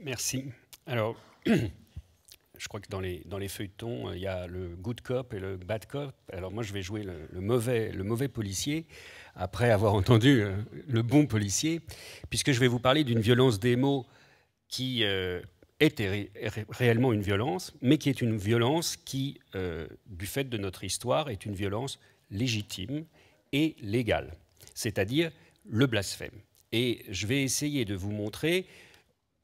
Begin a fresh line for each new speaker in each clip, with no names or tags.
Merci. Alors, je crois que dans les feuilletons, il y a le good cop et le bad cop. Alors moi, je vais jouer le mauvais policier, après avoir entendu le bon policier, puisque je vais vous parler d'une violence des mots qui réellement une violence, mais qui est une violence qui, du fait de notre histoire, est une violence légitime et légale, c'est-à-dire le blasphème. Et je vais essayer de vous montrer,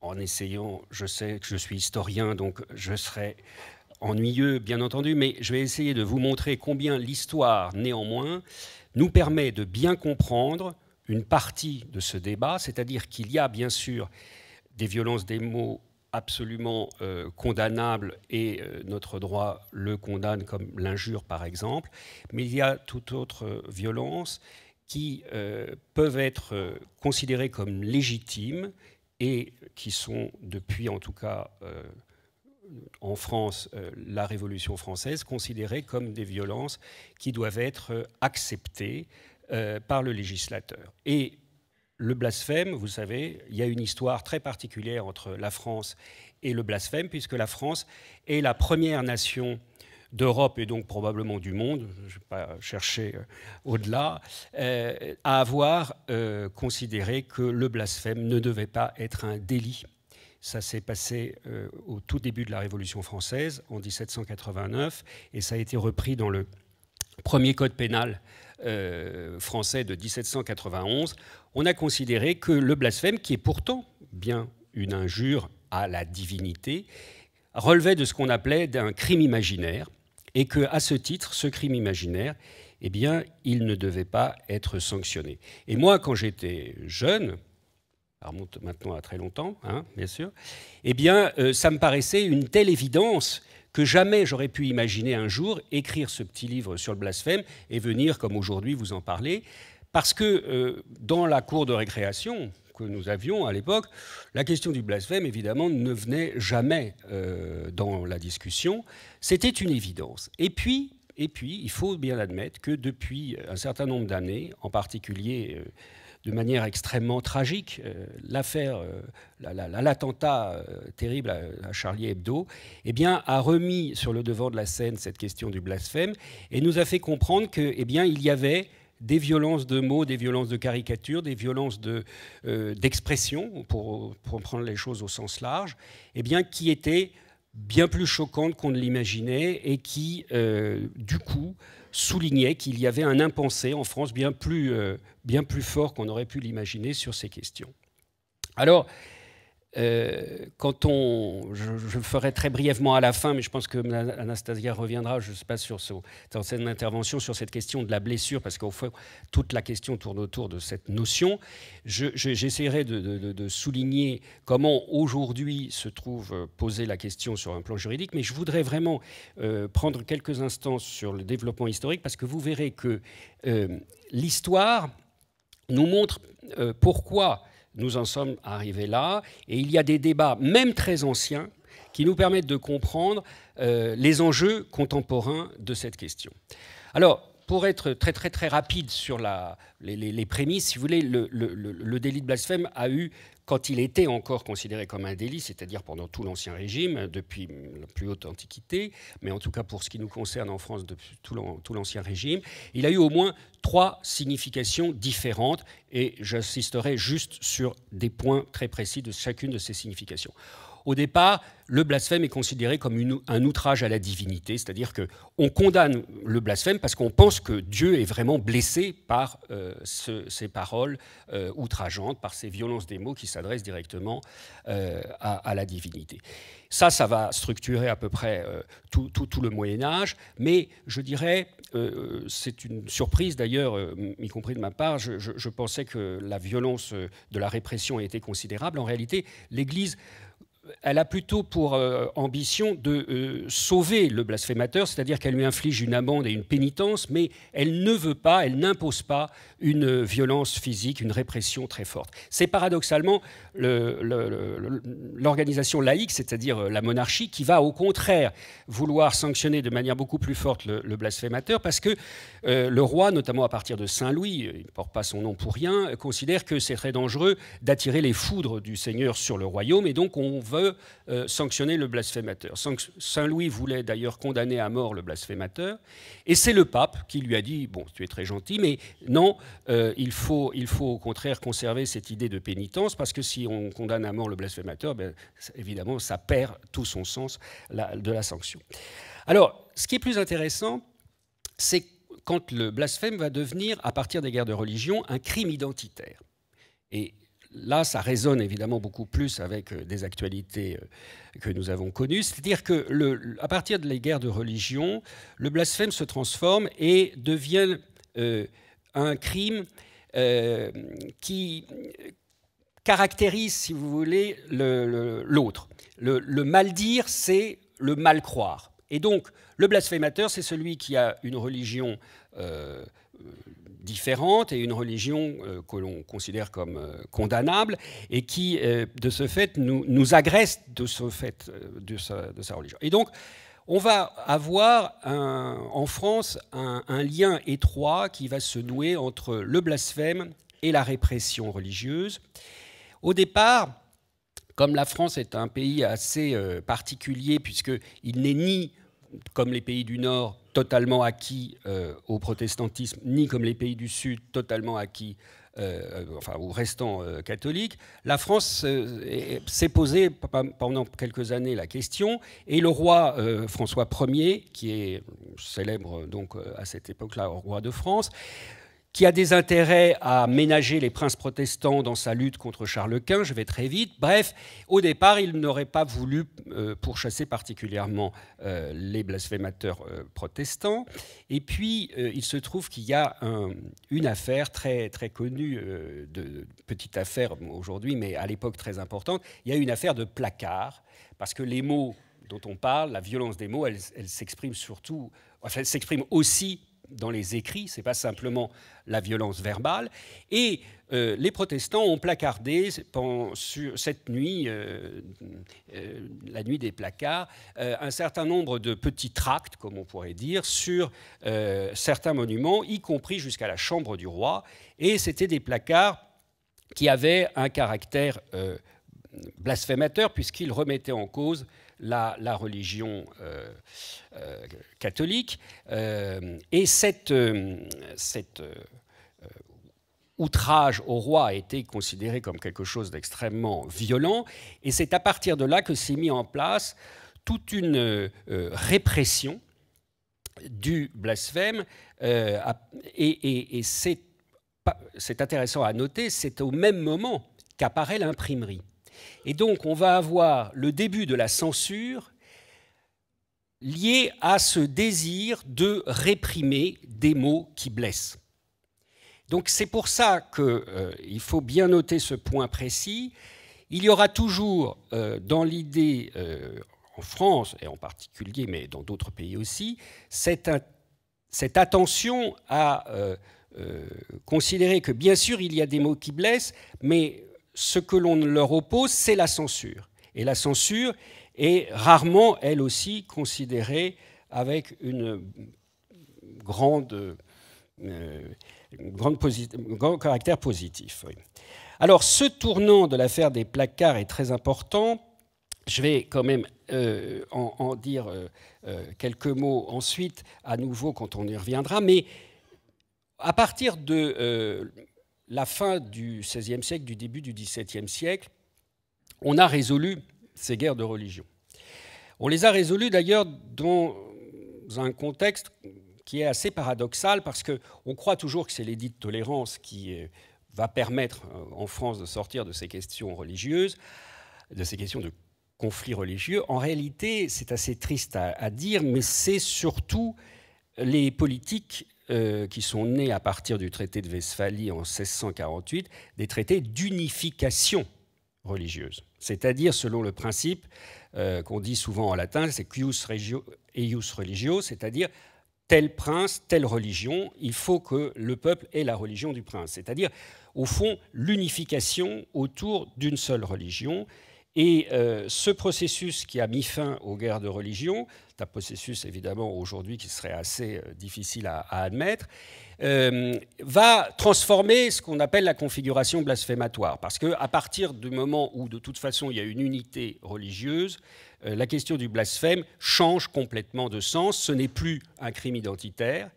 en essayant, je sais que je suis historien, donc je serai ennuyeux, bien entendu, mais je vais essayer de vous montrer combien l'histoire, néanmoins, nous permet de bien comprendre une partie de ce débat, c'est-à-dire qu'il y a bien sûr des violences des mots absolument condamnables, et notre droit le condamne, comme l'injure par exemple, mais il y a toute autre violence qui peuvent être considérées comme légitimes et qui sont, depuis en tout cas en France, la Révolution française, considérées comme des violences qui doivent être acceptées par le législateur. Et le blasphème, vous savez, il y a une histoire très particulière entre la France et le blasphème, puisque la France est la première nation d'Europe et donc probablement du monde, je ne vais pas chercher au-delà, à avoir considéré que le blasphème ne devait pas être un délit. Ça s'est passé au tout début de la Révolution française, en 1789, et ça a été repris dans le premier code pénal français de 1791. On a considéré que le blasphème, qui est pourtant bien une injure à la divinité, relevait de ce qu'on appelait d'un crime imaginaire, et qu'à ce titre, ce crime imaginaire, eh bien, il ne devait pas être sanctionné. Et moi, quand j'étais jeune, ça remonte maintenant à très longtemps, hein, bien sûr, eh bien, ça me paraissait une telle évidence que jamais j'aurais pu imaginer un jour écrire ce petit livre sur le blasphème et venir, comme aujourd'hui, vous en parler, parce que dans la cour de récréation que nous avions à l'époque, la question du blasphème, évidemment, ne venait jamais dans la discussion. C'était une évidence. Et puis, il faut bien admettre que depuis un certain nombre d'années, en particulier de manière extrêmement tragique, l'attentat terrible à Charlie Hebdo, eh bien, a remis sur le devant de la scène cette question du blasphème et nous a fait comprendre que, eh bien, il y avait des violences de mots, des violences de caricature, des violences d'expression, pour prendre les choses au sens large, eh bien, qui étaient bien plus choquantes qu'on ne l'imaginait et qui, du coup, soulignait qu'il y avait un impensé en France bien plus fort qu'on aurait pu l'imaginer sur ces questions. Alors, je le ferai très brièvement à la fin, mais je pense que Anastasia reviendra, je ne sais pas, dans cette intervention sur cette question de la blessure, parce qu'au fond, toute la question tourne autour de cette notion. J'essaierai de souligner comment aujourd'hui se trouve posée la question sur un plan juridique, mais je voudrais vraiment prendre quelques instants sur le développement historique, parce que vous verrez que l'histoire nous montre pourquoi nous en sommes arrivés là, et il y a des débats, même très anciens, qui nous permettent de comprendre les enjeux contemporains de cette question. Alors, pour être très très très rapide sur les prémices, si vous voulez, le délit de blasphème a eu, quand il était encore considéré comme un délit, c'est-à-dire pendant tout l'Ancien Régime, depuis la plus haute Antiquité, mais en tout cas pour ce qui nous concerne en France depuis tout l'Ancien Régime, il a eu au moins 3 significations différentes, et j'insisterai juste sur des points très précis de chacune de ces significations. Au départ, le blasphème est considéré comme un outrage à la divinité, c'est-à-dire qu'on condamne le blasphème parce qu'on pense que Dieu est vraiment blessé par ces paroles outrageantes, par ces violences des mots qui s'adressent directement à la divinité. Ça va structurer à peu près tout le Moyen-Âge, mais je dirais, c'est une surprise d'ailleurs, y compris de ma part, je pensais que la violence de la répression était considérable. En réalité, l'Église elle a plutôt pour ambition de sauver le blasphémateur, c'est-à-dire qu'elle lui inflige une amende et une pénitence, mais elle ne veut pas, elle n'impose pas une violence physique, une répression très forte. C'est paradoxalement l'organisation laïque, c'est-à-dire la monarchie, qui va au contraire vouloir sanctionner de manière beaucoup plus forte le blasphémateur, parce que le roi, notamment à partir de Saint-Louis, il ne porte pas son nom pour rien, considère que c'est très dangereux d'attirer les foudres du Seigneur sur le royaume, et donc on veut sanctionner le blasphémateur. Saint-Louis voulait d'ailleurs condamner à mort le blasphémateur, et c'est le pape qui lui a dit « Bon, tu es très gentil, mais non, il faut au contraire conserver cette idée de pénitence, parce que si on condamne à mort le blasphémateur, ben, évidemment, ça perd tout son sens de la sanction. » Alors, ce qui est plus intéressant, c'est quand le blasphème va devenir, à partir des guerres de religion, un crime identitaire. Et là, ça résonne évidemment beaucoup plus avec des actualités que nous avons connues. C'est-à-dire qu'à partir des guerres de religion, le blasphème se transforme et devient un crime qui caractérise, si vous voulez, l'autre. Le mal dire, c'est le mal croire. Et donc, le blasphémateur, c'est celui qui a une religion différente et une religion que l'on considère comme condamnable et qui, de ce fait, nous agresse de sa religion. Et donc, on va avoir en France un lien étroit qui va se nouer entre le blasphème et la répression religieuse. Au départ, comme la France est un pays assez particulier, puisqu'il n'est ni, comme les pays du Nord, totalement acquis au protestantisme, ni comme les pays du Sud, totalement acquis aux restants catholiques, la France s'est posé pendant quelques années la question, et le roi François Ier, qui est célèbre donc à cette époque-là, roi de France, qui a des intérêts à ménager les princes protestants dans sa lutte contre Charles Quint, je vais très vite. Bref, au départ, il n'aurait pas voulu pourchasser particulièrement les blasphémateurs protestants. Et puis, il se trouve qu'il y a une affaire très, très connue, petite affaire aujourd'hui, mais à l'époque très importante. Il y a une affaire de placard, parce que les mots dont on parle, la violence des mots, elle s'exprime surtout, enfin, elle s'exprime aussi dans les écrits, ce n'est pas simplement la violence verbale. Et les protestants ont placardé sur cette nuit, la nuit des placards, un certain nombre de petits tracts, comme on pourrait dire, sur certains monuments, y compris jusqu'à la chambre du roi. Et c'était des placards qui avaient un caractère blasphémateur, puisqu'ils remettaient en cause la religion catholique. Et cet outrage au roi a été considéré comme quelque chose d'extrêmement violent. Et c'est à partir de là que s'est mis en place toute une répression du blasphème. Et c'est intéressant à noter, c'est au même moment qu'apparaît l'imprimerie. Et donc, on va avoir le début de la censure lié à ce désir de réprimer des mots qui blessent. Donc, c'est pour ça qu'il faut bien noter ce point précis. Il y aura toujours dans l'idée, en France et en particulier, mais dans d'autres pays aussi, cette attention à considérer que, bien sûr, il y a des mots qui blessent, mais ce que l'on leur oppose, c'est la censure. Et la censure est rarement, elle aussi, considérée avec un grand caractère positif. Oui. Alors, ce tournant de l'affaire des placards est très important. Je vais quand même en dire quelques mots ensuite, à nouveau, quand on y reviendra. Mais à partir de la fin du XVIe siècle, du début du XVIIe siècle, on a résolu ces guerres de religion. On les a résolues d'ailleurs dans un contexte qui est assez paradoxal, parce qu'on croit toujours que c'est l'édit de tolérance qui va permettre en France de sortir de ces questions religieuses, de ces questions de conflits religieux. En réalité, c'est assez triste à dire, mais c'est surtout les politiques qui sont nés à partir du traité de Westphalie en 1648, des traités d'unification religieuse. c'est-à-dire selon le principe qu'on dit souvent en latin, c'est cuius regio eius religio, c'est-à-dire tel prince, telle religion, il faut que le peuple ait la religion du prince, c'est-à-dire au fond l'unification autour d'une seule religion. Et ce processus qui a mis fin aux guerres de religion, c'est un processus évidemment aujourd'hui qui serait assez difficile à admettre, va transformer ce qu'on appelle la configuration blasphématoire. Parce qu'à partir du moment où de toute façon il y a une unité religieuse, la question du blasphème change complètement de sens, ce n'est plus un crime identitaire,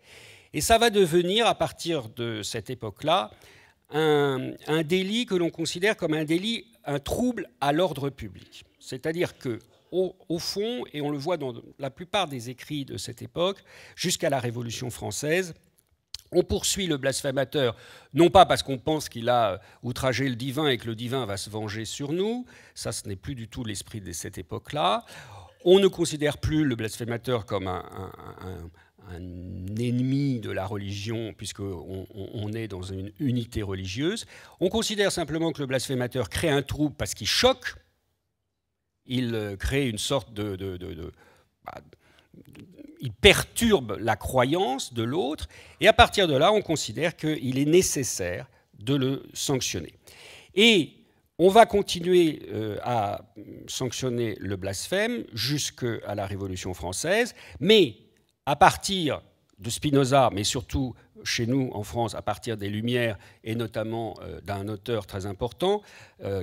et ça va devenir à partir de cette époque-là un délit que l'on considère comme un délit, un trouble à l'ordre public. C'est-à-dire que, au fond, et on le voit dans la plupart des écrits de cette époque, jusqu'à la Révolution française, on poursuit le blasphémateur, non pas parce qu'on pense qu'il a outragé le divin et que le divin va se venger sur nous, ça ce n'est plus du tout l'esprit de cette époque-là. On ne considère plus le blasphémateur comme un ennemi de la religion, puisqu'on est dans une unité religieuse. On considère simplement que le blasphémateur crée un trouble parce qu'il choque, il crée une sorte il perturbe la croyance de l'autre, et à partir de là, on considère qu'il est nécessaire de le sanctionner. Et on va continuer à sanctionner le blasphème jusqu'à la Révolution française, mais à partir de Spinoza, mais surtout chez nous en France, à partir des Lumières, et notamment d'un auteur très important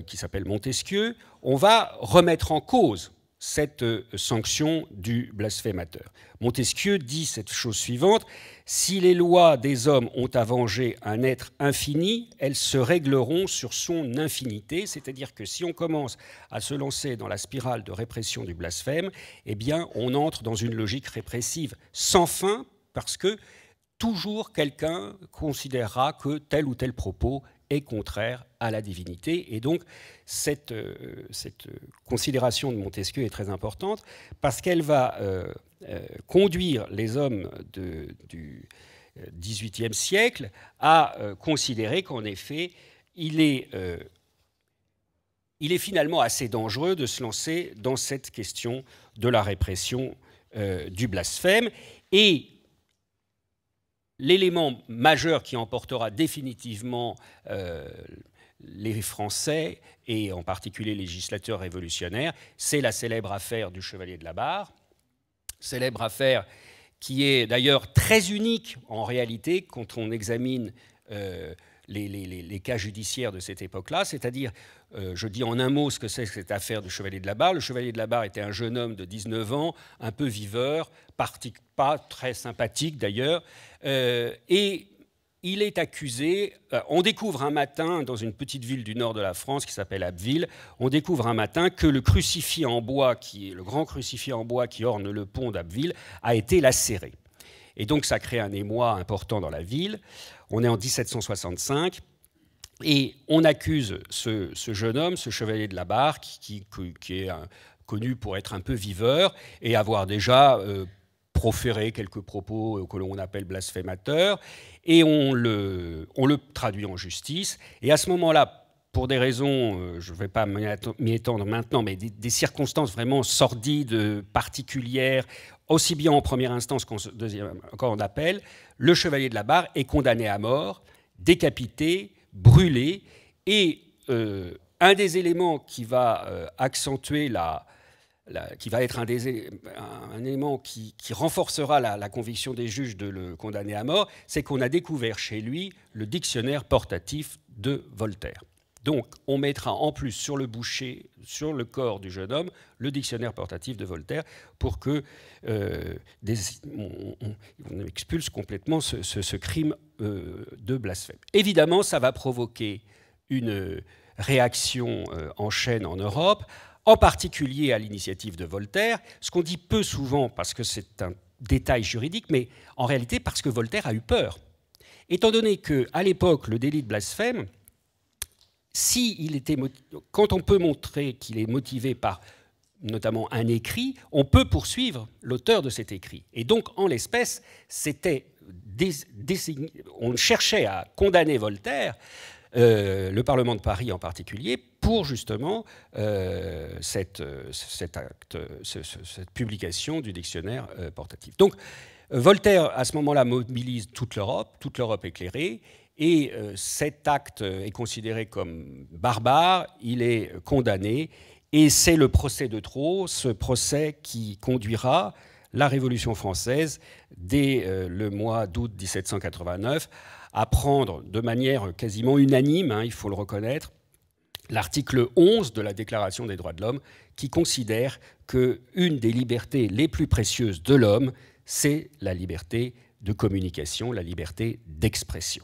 qui s'appelle Montesquieu, on va remettre en cause cette sanction du blasphémateur. Montesquieu dit cette chose suivante: si les lois des hommes ont à venger un être infini, elles se régleront sur son infinité, c'est-à-dire que si on commence à se lancer dans la spirale de répression du blasphème, eh bien on entre dans une logique répressive sans fin, parce que toujours quelqu'un considérera que tel ou tel propos est contraire à la divinité. Et donc, cette considération de Montesquieu est très importante parce qu'elle va conduire les hommes du XVIIIe siècle à considérer qu'en effet, il est finalement assez dangereux de se lancer dans cette question de la répression du blasphème. Et l'élément majeur qui emportera définitivement les Français, et en particulier les législateurs révolutionnaires, c'est la célèbre affaire du Chevalier de la Barre. Célèbre affaire qui est d'ailleurs très unique en réalité quand on examine les cas judiciaires de cette époque-là, c'est-à-dire, je dis en un mot ce que c'est cette affaire du Chevalier de la Barre. Le Chevalier de la Barre était un jeune homme de 19 ans, un peu viveur, pas très sympathique d'ailleurs, et il est accusé, on découvre un matin, dans une petite ville du nord de la France qui s'appelle Abbeville, on découvre un matin que le crucifix en bois, le grand crucifix en bois qui orne le pont d'Abbeville, a été lacéré. Et donc ça crée un émoi important dans la ville. On est en 1765, et on accuse ce jeune homme, ce Chevalier de la Barre, qui est connu pour être un peu viveur, et avoir déjà proférer quelques propos que l'on appelle blasphémateurs, et on le traduit en justice. Et à ce moment-là, pour des raisons, je ne vais pas m'y étendre maintenant, mais des circonstances vraiment sordides, particulières, aussi bien en première instance qu'en appel, le Chevalier de la Barre est condamné à mort, décapité, brûlé, et un des éléments qui va accentuer qui va être un élément qui renforcera la conviction des juges de le condamner à mort, c'est qu'on a découvert chez lui le dictionnaire portatif de Voltaire. Donc, on mettra en plus sur le bûcher, sur le corps du jeune homme, le dictionnaire portatif de Voltaire pour que on expulse complètement ce crime de blasphème. Évidemment, ça va provoquer une réaction en chaîne en Europe, en particulier à l'initiative de Voltaire, ce qu'on dit peu souvent parce que c'est un détail juridique, mais en réalité parce que Voltaire a eu peur. Étant donné qu'à l'époque, le délit de blasphème, quand on peut montrer qu'il est motivé par notamment un écrit, on peut poursuivre l'auteur de cet écrit. Et donc, en l'espèce, on cherchait à condamner Voltaire le Parlement de Paris en particulier, pour justement cette publication du dictionnaire portatif. Donc Voltaire, à ce moment-là, mobilise toute l'Europe éclairée, et cet acte est considéré comme barbare, il est condamné, et c'est le procès de trop, ce procès qui conduira la Révolution française, dès le mois d'août 1789, à prendre de manière quasiment unanime, il faut le reconnaître, l'article 11 de la Déclaration des droits de l'homme, qui considère qu'une des libertés les plus précieuses de l'homme, c'est la liberté de communication, la liberté d'expression.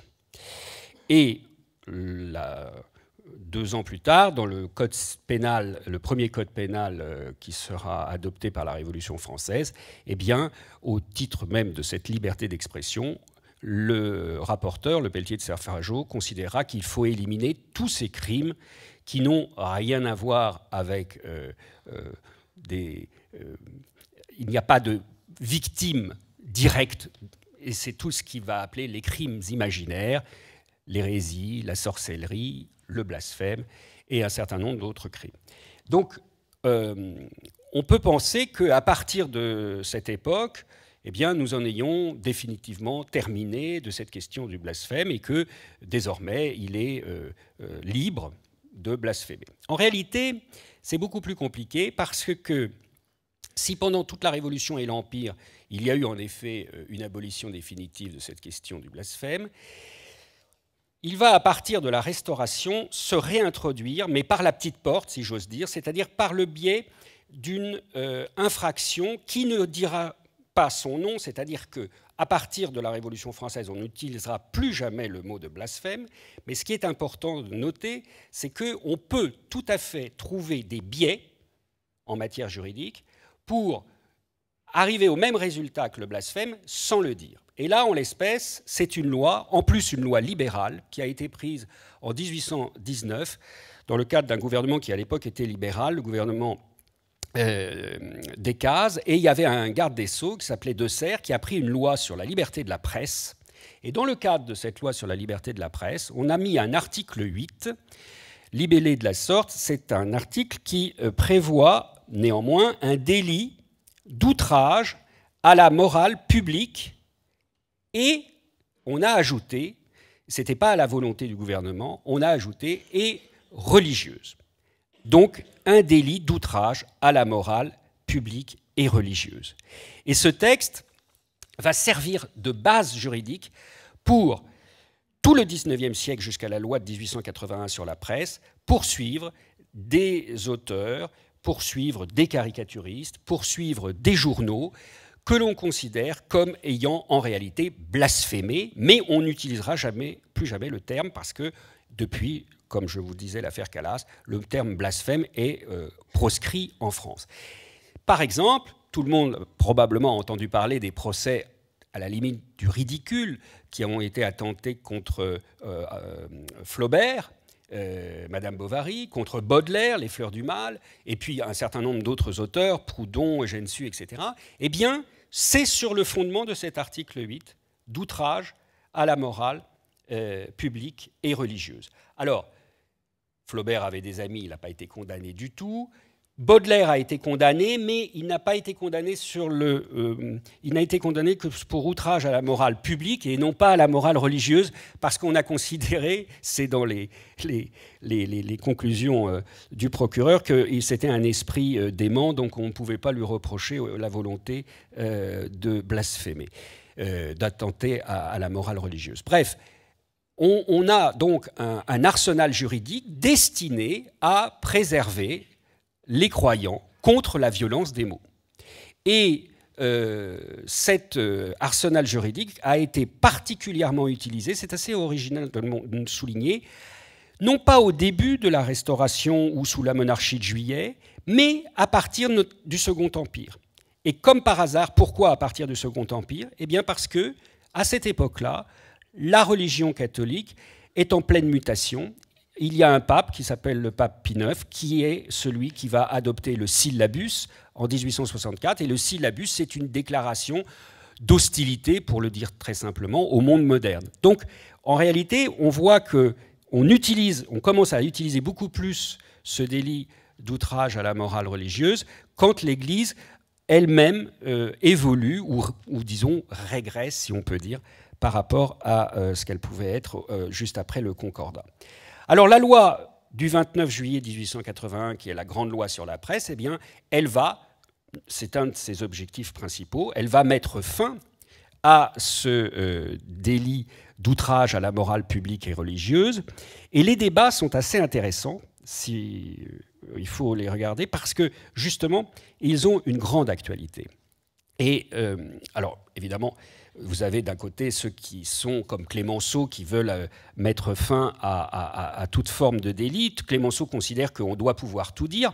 Et 2 ans plus tard, dans le code pénal, le premier code pénal qui sera adopté par la Révolution française, eh bien, au titre même de cette liberté d'expression, le rapporteur, le Pelletier de Cerfageau, considérera qu'il faut éliminer tous ces crimes qui n'ont rien à voir avec il n'y a pas de victime directe, et c'est tout ce qu'il va appeler les crimes imaginaires, l'hérésie, la sorcellerie, le blasphème et un certain nombre d'autres crimes. Donc, on peut penser qu'à partir de cette époque, eh bien, nous en ayons définitivement terminé de cette question du blasphème et que désormais, il est libre de blasphémer. En réalité, c'est beaucoup plus compliqué parce que si pendant toute la Révolution et l'Empire, il y a eu en effet une abolition définitive de cette question du blasphème, il va, à partir de la Restauration, se réintroduire, mais par la petite porte, si j'ose dire, c'est-à-dire par le biais d'une infraction qui ne dira pas son nom, c'est-à-dire qu'à partir de la Révolution française, on n'utilisera plus jamais le mot de blasphème, mais ce qui est important de noter, c'est qu'on peut tout à fait trouver des biais en matière juridique pour arriver au même résultat que le blasphème sans le dire. Et là, en l'espèce, c'est une loi, en plus une loi libérale, qui a été prise en 1819, dans le cadre d'un gouvernement qui à l'époque était libéral, le gouvernement Decazes, et il y avait un garde des Sceaux qui s'appelait De Serres, qui a pris une loi sur la liberté de la presse. Et dans le cadre de cette loi sur la liberté de la presse, on a mis un article 8, libellé de la sorte. C'est un article qui prévoit néanmoins un délit d'outrage à la morale publique. Et on a ajouté, ce n'était pas à la volonté du gouvernement, on a ajouté « et religieuse ». Donc un délit d'outrage à la morale publique et religieuse. Et ce texte va servir de base juridique pour tout le XIXe siècle jusqu'à la loi de 1881 sur la presse, poursuivre des auteurs, poursuivre des caricaturistes, poursuivre des journaux, que l'on considère comme ayant en réalité blasphémé, mais on n'utilisera plus jamais le terme parce que depuis, comme je vous disais l'affaire Calas, le terme blasphème est proscrit en France. Par exemple, tout le monde probablement a entendu parler des procès à la limite du ridicule qui ont été intentés contre Flaubert, Madame Bovary, contre Baudelaire, Les Fleurs du Mal, et puis un certain nombre d'autres auteurs, Proudhon, Eugène Sue, etc. Eh bien, c'est sur le fondement de cet article 8 d'outrage à la morale publique et religieuse. Alors, Flaubert avait des amis, il n'a pas été condamné du tout. Baudelaire a été condamné, mais il n'a pas été condamné il n'a été condamné que pour outrage à la morale publique et non pas à la morale religieuse, parce qu'on a considéré, c'est dans les conclusions du procureur, que c'était un esprit dément, donc on ne pouvait pas lui reprocher la volonté de blasphémer, d'attenter à la morale religieuse. Bref, on a donc un arsenal juridique destiné à préserver les croyants contre la violence des mots. Et cet arsenal juridique a été particulièrement utilisé, c'est assez original de le souligner, non pas au début de la Restauration ou sous la monarchie de Juillet, mais à partir du Second Empire. Et comme par hasard, pourquoi à partir du Second Empire? Eh bien parce que, à cette époque-là, la religion catholique est en pleine mutation. Il y a un pape qui s'appelle le pape Pie IX, qui est celui qui va adopter le syllabus en 1864. Et le syllabus, c'est une déclaration d'hostilité, pour le dire très simplement, au monde moderne. Donc, en réalité, on voit qu'on on commence à utiliser beaucoup plus ce délit d'outrage à la morale religieuse quand l'Église elle-même évolue ou, disons, régresse, si on peut dire, par rapport à ce qu'elle pouvait être juste après le Concordat. Alors la loi du 29 juillet 1881, qui est la grande loi sur la presse, eh bien, c'est un de ses objectifs principaux, elle va mettre fin à ce délit d'outrage à la morale publique et religieuse. Et les débats sont assez intéressants, il faut les regarder, parce que, justement, ils ont une grande actualité. Et, alors, évidemment, vous avez d'un côté ceux qui sont comme Clémenceau, qui veulent mettre fin à toute forme de délit. Clémenceau considère qu'on doit pouvoir tout dire.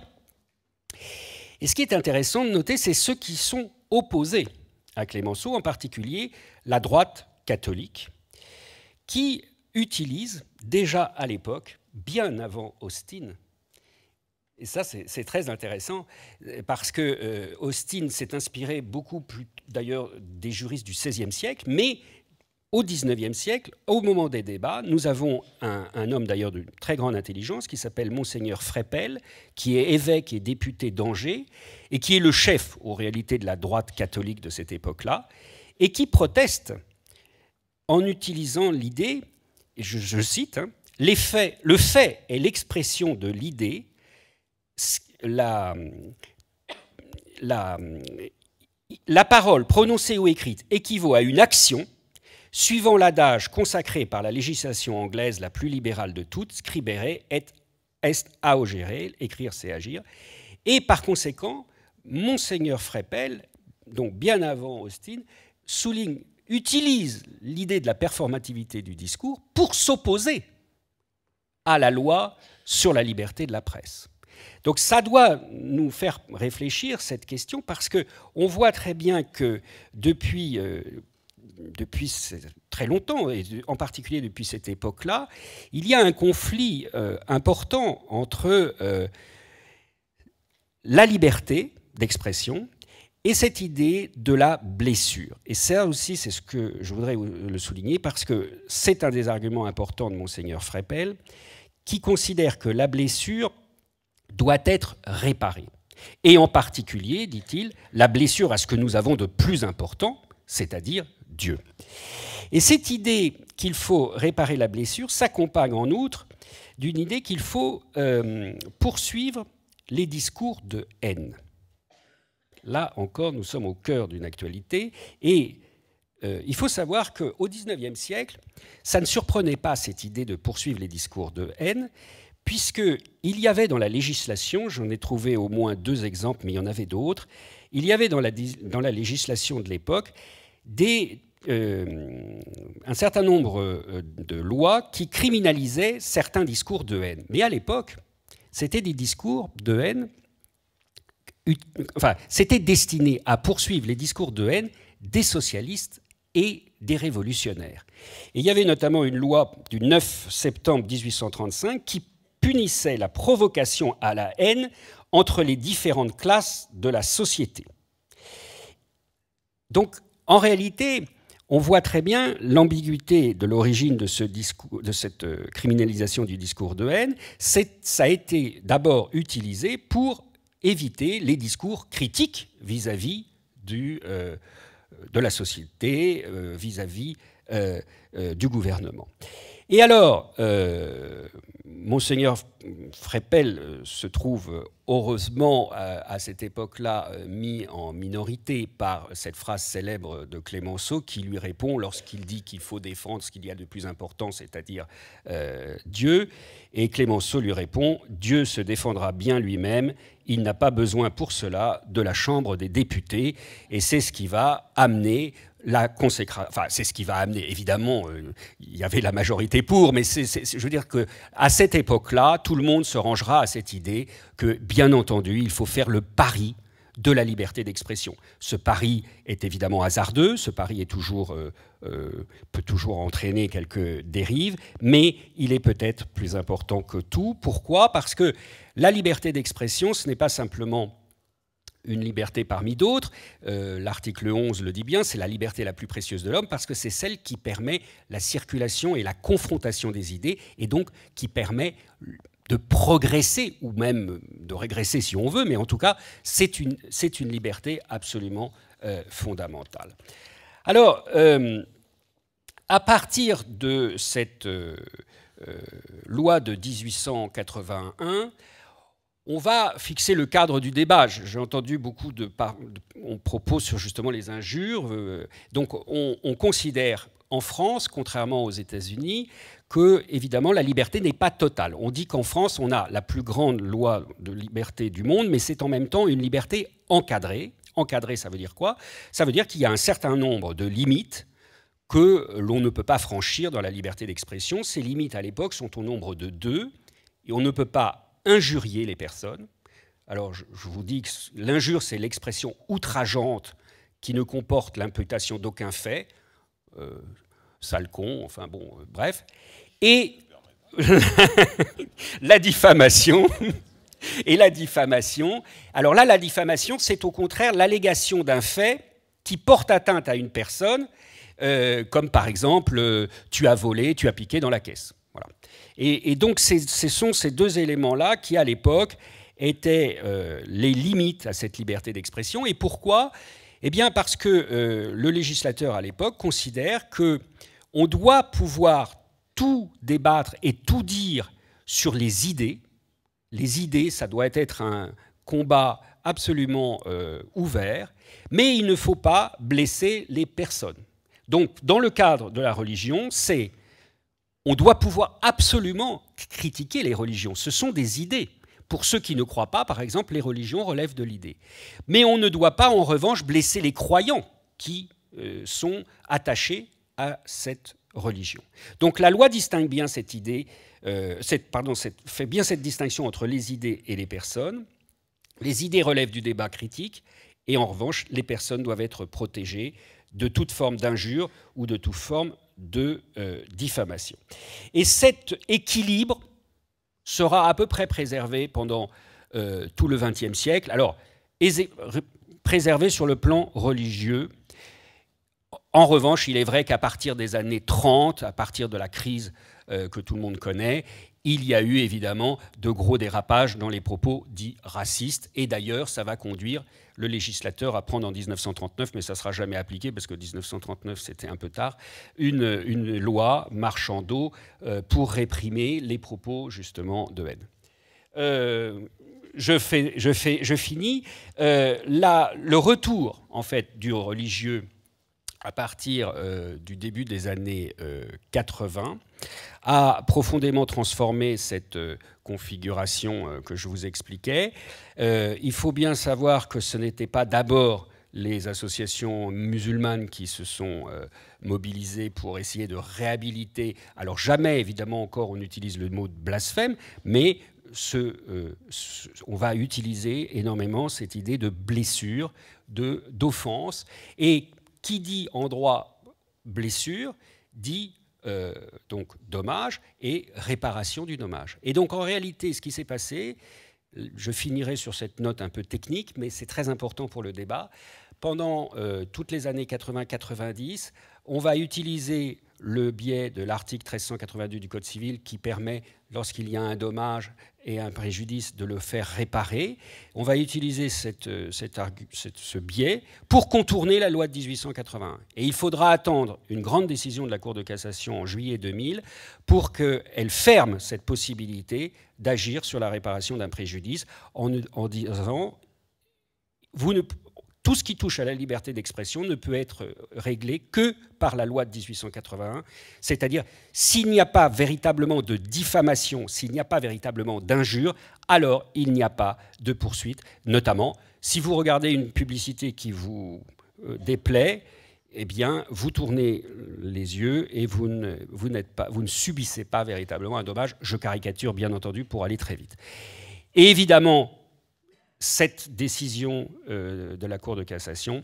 Et ce qui est intéressant de noter, c'est ceux qui sont opposés à Clémenceau, en particulier la droite catholique, qui utilise déjà à l'époque, bien avant Austin, et ça c'est très intéressant, parce que Austin s'est inspiré beaucoup plus d'ailleurs des juristes du XVIe siècle, mais au XIXe siècle, au moment des débats, nous avons un homme d'ailleurs de très grande intelligence qui s'appelle Monseigneur Freppel, qui est évêque et député d'Angers, et qui est le chef, en réalité, de la droite catholique de cette époque-là, et qui proteste en utilisant l'idée, et je cite, hein, le fait est l'expression de l'idée, la parole prononcée ou écrite équivaut à une action, suivant l'adage consacré par la législation anglaise la plus libérale de toutes, scribere est augere, écrire c'est agir, et par conséquent, Monseigneur Freppel, donc bien avant Austin, utilise l'idée de la performativité du discours pour s'opposer à la loi sur la liberté de la presse. Donc ça doit nous faire réfléchir cette question, parce qu'on voit très bien que depuis très longtemps, et en particulier depuis cette époque-là, il y a un conflit important entre la liberté d'expression et cette idée de la blessure. Et ça aussi, c'est ce que je voudrais le souligner, parce que c'est un des arguments importants de Monseigneur Freppel, qui considère que la blessure doit être réparée. Et en particulier, dit-il, la blessure à ce que nous avons de plus important, c'est-à-dire Dieu. Et cette idée qu'il faut réparer la blessure s'accompagne en outre d'une idée qu'il faut poursuivre les discours de haine. Là encore, nous sommes au cœur d'une actualité, et il faut savoir qu'au XIXe siècle, ça ne surprenait pas cette idée de poursuivre les discours de haine, puisqu'il y avait dans la législation, j'en ai trouvé au moins 2 exemples, mais il y en avait d'autres, il y avait dans la législation de l'époque un certain nombre de lois qui criminalisaient certains discours de haine. Mais à l'époque, c'était des discours de haine, enfin, c'était destiné à poursuivre les discours de haine des socialistes et des révolutionnaires. Et il y avait notamment une loi du 9 septembre 1835 qui punissait la provocation à la haine entre les différentes classes de la société. Donc, en réalité, on voit très bien l'ambiguïté de l'origine de cette criminalisation du discours de haine. Ça a été d'abord utilisé pour éviter les discours critiques vis-à-vis de la société, vis-à-vis du gouvernement. Et alors, Monseigneur Freppel se trouve heureusement à cette époque-là mis en minorité par cette phrase célèbre de Clémenceau qui lui répond lorsqu'il dit qu'il faut défendre ce qu'il y a de plus important, c'est-à-dire Dieu. Et Clémenceau lui répond « Dieu se défendra bien lui-même, il n'a pas besoin pour cela de la Chambre des députés ». Et c'est ce qui va amener la consécration, enfin c'est ce qui va amener, évidemment, il y avait la majorité pour, mais je veux dire qu'à cette époque-là, tout le monde se rangera à cette idée que, bien entendu, il faut faire le pari de la liberté d'expression. Ce pari est évidemment hasardeux, ce pari est peut toujours entraîner quelques dérives, mais il est peut-être plus important que tout. Pourquoi ? Parce que la liberté d'expression, ce n'est pas simplement une liberté parmi d'autres. L'article 11 le dit bien, c'est la liberté la plus précieuse de l'homme parce que c'est celle qui permet la circulation et la confrontation des idées et donc qui permet de progresser ou même de régresser si on veut, mais en tout cas, c'est une liberté absolument fondamentale. Alors, à partir de cette loi de 1881, on va fixer le cadre du débat. J'ai entendu beaucoup on propose sur justement les injures. Donc on considère en France, contrairement aux États-Unis, que évidemment la liberté n'est pas totale. On dit qu'en France, on a la plus grande loi de liberté du monde, mais c'est en même temps une liberté encadrée. Encadrée, ça veut dire quoi? Ça veut dire qu'il y a un certain nombre de limites que l'on ne peut pas franchir dans la liberté d'expression. Ces limites, à l'époque, sont au nombre de 2, et on ne peut pas injurier les personnes. Alors, je vous dis que l'injure, c'est l'expression outrageante qui ne comporte l'imputation d'aucun fait. Sale con, enfin bon, bref. Et la diffamation. Et la diffamation. Alors là, la diffamation, c'est au contraire l'allégation d'un fait qui porte atteinte à une personne, comme par exemple, tu as volé, tu as piqué dans la caisse. Voilà. Et donc, ce sont ces deux éléments-là qui, à l'époque, étaient les limites à cette liberté d'expression. Et pourquoi? Eh bien, parce que le législateur, à l'époque, considère qu'on doit pouvoir tout débattre et tout dire sur les idées. Les idées, ça doit être un combat absolument ouvert, mais il ne faut pas blesser les personnes. Donc, dans le cadre de la religion, on doit pouvoir absolument critiquer les religions. Ce sont des idées. Pour ceux qui ne croient pas, par exemple, les religions relèvent de l'idée. Mais on ne doit pas, en revanche, blesser les croyants qui sont attachés à cette religion. Donc la loi distingue bien cette idée, fait bien cette distinction entre les idées et les personnes. Les idées relèvent du débat critique, et en revanche, les personnes doivent être protégées de toute forme d'injure ou de toute forme de diffamation. Et cet équilibre sera à peu près préservé pendant tout le XXe siècle. Alors, préservé sur le plan religieux. En revanche, il est vrai qu'à partir des années 30, à partir de la crise que tout le monde connaît, il y a eu évidemment de gros dérapages dans les propos dits racistes. Et d'ailleurs, ça va conduire le législateur à prendre en 1939, mais ça ne sera jamais appliqué parce que 1939, c'était un peu tard, une loi Marchandeau pour réprimer les propos justement de haine. Je finis. Le retour en fait du religieux à partir du début des années 80, a profondément transformé cette configuration que je vous expliquais. Il faut bien savoir que ce n'était pas d'abord les associations musulmanes qui se sont mobilisées pour essayer de réhabiliter. Alors jamais, évidemment, encore on utilise le mot de blasphème, mais on va utiliser énormément cette idée de blessure, d'offense. Et qui dit en droit blessure, dit donc dommage et réparation du dommage. Et donc en réalité, ce qui s'est passé, je finirai sur cette note un peu technique, mais c'est très important pour le débat. Pendant toutes les années 80-90, on va utiliser le biais de l'article 1382 du Code civil qui permet, lorsqu'il y a un dommage et un préjudice, de le faire réparer. On va utiliser ce biais pour contourner la loi de 1881. Et il faudra attendre une grande décision de la Cour de cassation en juillet 2000 pour qu'elle ferme cette possibilité d'agir sur la réparation d'un préjudice en disant tout ce qui touche à la liberté d'expression ne peut être réglé que par la loi de 1881, c'est-à-dire s'il n'y a pas véritablement de diffamation, s'il n'y a pas véritablement d'injure, alors il n'y a pas de poursuite. Notamment, si vous regardez une publicité qui vous déplaît, eh bien, vous tournez les yeux et vous ne subissez pas véritablement un dommage. Je caricature, bien entendu, pour aller très vite. Et évidemment, cette décision de la Cour de cassation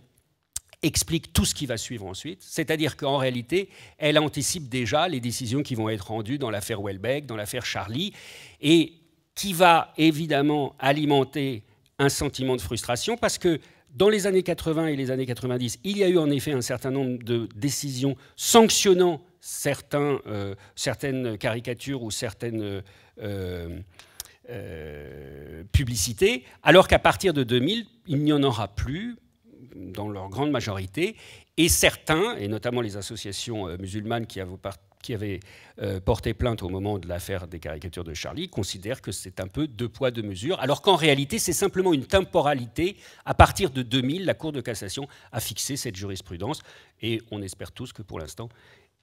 explique tout ce qui va suivre ensuite, c'est-à-dire qu'en réalité, elle anticipe déjà les décisions qui vont être rendues dans l'affaire Houellebecq, dans l'affaire Charlie, et qui va évidemment alimenter un sentiment de frustration parce que dans les années 80 et les années 90, il y a eu en effet un certain nombre de décisions sanctionnant certaines caricatures ou certaines publicités, alors qu'à partir de 2000, il n'y en aura plus dans leur grande majorité, et certains, et notamment les associations musulmanes qui avaient porté plainte au moment de l'affaire des caricatures de Charlie, considèrent que c'est un peu deux poids, deux mesures, alors qu'en réalité, c'est simplement une temporalité. À partir de 2000, la Cour de cassation a fixé cette jurisprudence, et on espère tous que pour l'instant,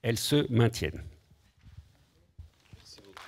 elle se maintienne.
Merci beaucoup.